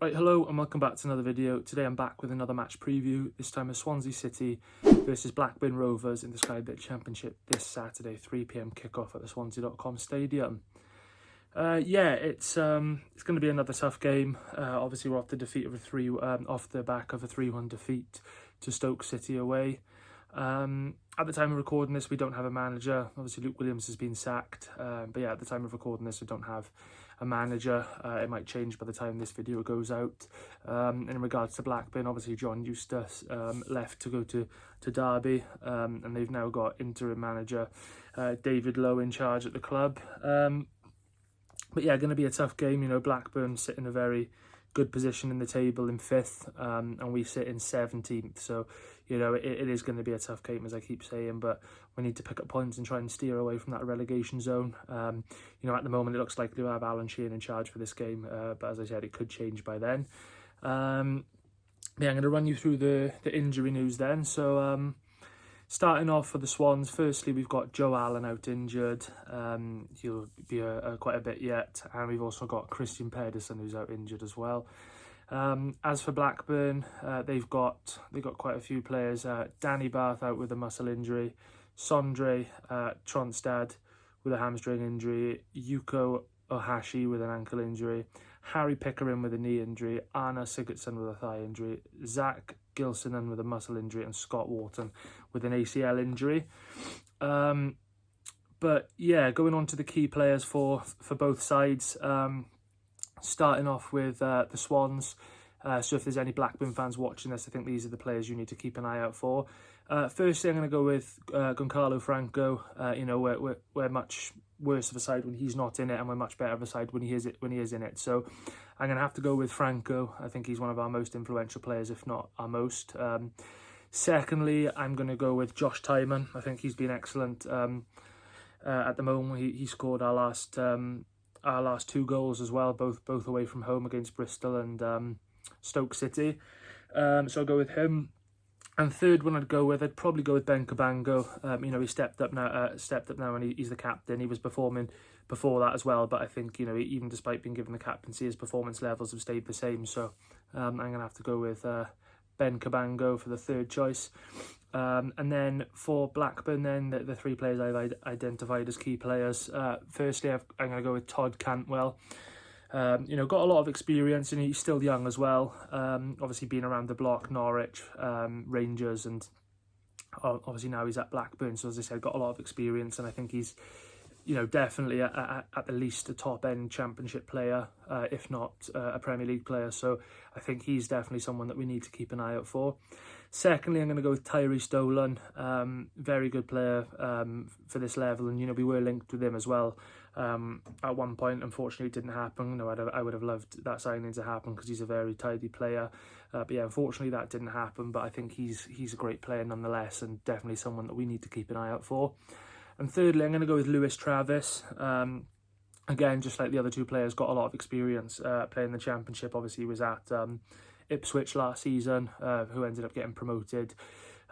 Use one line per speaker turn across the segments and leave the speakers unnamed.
Right, hello and welcome back to another video. Today I'm back with another match preview, this time of Swansea City versus Blackburn Rovers in the Sky Bet Championship this Saturday, 3 PM kickoff at the Swansea.com stadium. It's going to be another tough game. Obviously, we're off the back of a 3-1 defeat to Stoke City away. At the time of recording this, we don't have a manager. Obviously, Luke Williams has been sacked. But yeah, at the time of recording this, we don't have a manager. It might change by the time this video goes out. In regards to Blackburn, obviously John Eustace left to go to Derby, and they've now got interim manager David Lowe in charge at the club. But yeah, going to be a tough game. You know, Blackburn sit in a very good position in the table in 5th, and we sit in 17th. So, you know, it is going to be a tough game, as I keep saying, but we need to pick up points and try and steer away from that relegation zone. You know, at the moment, it looks like we have Alan Sheehan in charge for this game, but as I said, it could change by then. Yeah, I'm going to run you through the injury news then. So, starting off for the Swans, firstly, we've got Joe Allen out injured. He'll be quite a bit yet. And we've also got Christian Pedersen, who's out injured as well. As for Blackburn, they've got quite a few players. Danny Barth out with a muscle injury. Sondre Tronstad with a hamstring injury. Yuko Ohashi with an ankle injury. Harry Pickering with a knee injury. Arna Sigurdsson with a thigh injury. Zach Gilsonen with a muscle injury, and Scott Wharton with an ACL injury. But yeah, going on to the key players for both sides. Starting off with the Swans. So if there's any Blackburn fans watching this, I think these are the players you need to keep an eye out for. Firstly, I'm going to go with Goncalo Franco. You know, we're much worse of a side when he's not in it, and we're much better of a side when he is in it. So I'm going to have to go with Franco. I think he's one of our most influential players, if not our most. Secondly, I'm going to go with Josh Tymon. I think he's been excellent. At the moment, he scored our last 2 goals as well, both away from home against Bristol and Stoke City. So I'll go with him. And third one I'd probably go with Ben Cabango. You know, he stepped up now, and he's the captain. He was performing before that as well, but I think, you know, even despite being given the captaincy, his performance levels have stayed the same. So I'm going to have to go with Ben Cabango for the third choice. And then for Blackburn, then the 3 players I've identified as key players. Firstly, I'm going to go with Todd Cantwell. You know, got a lot of experience, and he's still young as well. Obviously been around the block, Norwich, Rangers, and obviously now he's at Blackburn. So as I said, got a lot of experience, and I think he's, you know, definitely at the least a top-end Championship player, if not a Premier League player. So I think he's definitely someone that we need to keep an eye out for. Secondly, I'm going to go with Tyrese Dolan. Very good player for this level, and, you know, we were linked with him as well at one point. Unfortunately, it didn't happen. You know, I would have loved that signing to happen because he's a very tidy player. But yeah, unfortunately, that didn't happen. But I think he's a great player nonetheless, and definitely someone that we need to keep an eye out for. And thirdly, I'm going to go with Lewis Travis. Again, just like the other 2 players, got a lot of experience playing the Championship. Obviously, he was at Ipswich last season, who ended up getting promoted.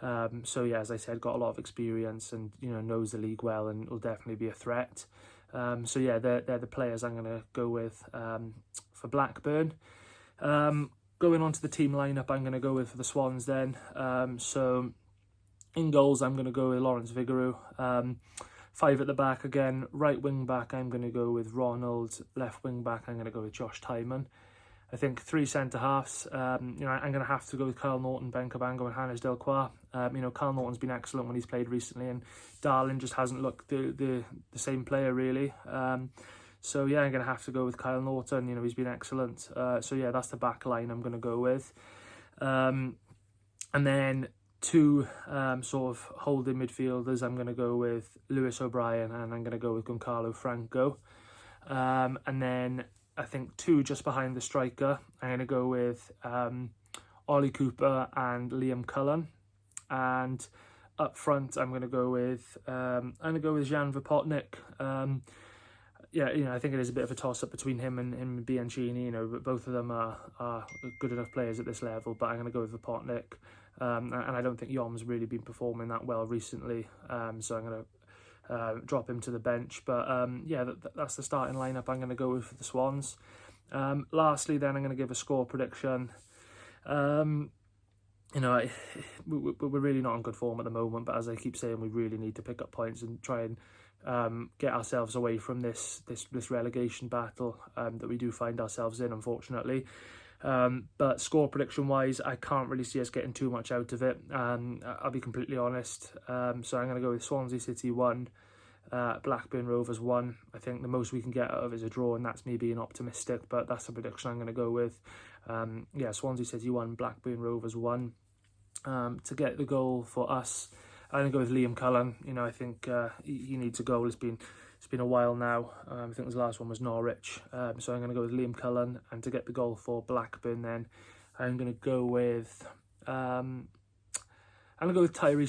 So yeah, as I said, got a lot of experience, and, you know, knows the league well, and will definitely be a threat. So yeah, they're the players I'm going to go with for Blackburn. Going on to the team lineup, I'm going to go with for the Swans then. So in goals, I'm going to go with Lawrence Vigouroux. 5 at the back again. Right wing back, I'm going to go with Ronald. Left wing back, I'm going to go with Josh Tymon. I think 3 centre halves. You know, I'm going to have to go with Kyle Norton, Ben Cabango, and Hannes Delcroix. You know, Kyle Norton's been excellent when he's played recently, and Darlin just hasn't looked the same player really. So yeah, I'm going to have to go with Kyle Norton. You know, he's been excellent. So yeah, that's the back line I'm going to go with. And then 2 sort of holding midfielders, I'm going to go with Lewis O'Brien, and I'm going to go with Goncalo Franco. And then I think 2 just behind the striker, I'm going to go with Ollie Cooper and Liam Cullen. And up front, I'm going to go with Jan Vopotnik. Yeah, you know, I think it is a bit of a toss-up between him and Bianchini. You know, but both of them are good enough players at this level. But I'm going to go with Vopotnik. And I don't think Yom's really been performing that well recently. So I'm going to drop him to the bench. But yeah, that's the starting lineup I'm going to go with for the Swans. Lastly, then I'm going to give a score prediction. You know, we're really not on good form at the moment, but as I keep saying, we really need to pick up points and try and get ourselves away from this relegation battle that we do find ourselves in, unfortunately. But score prediction wise, I can't really see us getting too much out of it. I'll be completely honest. So I'm going to go with Swansea City 1, Blackburn Rovers 1. I think the most we can get out of is a draw, and that's me being optimistic, but that's the prediction I'm going to go with. Yeah, Swansea City 1, Blackburn Rovers 1. To get the goal for us, I'm going to go with Liam Cullen. You know, I think he needs a goal. It's been a while now. I think his last one was Norwich. So I'm going to go with Liam Cullen. And to get the goal for Blackburn, then I'm going to go with Tyrese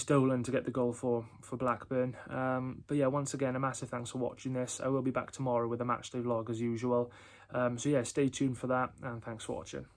Dolan to get the goal for Blackburn. But yeah, once again, a massive thanks for watching this. I will be back tomorrow with a matchday vlog as usual. So yeah, stay tuned for that, and thanks for watching.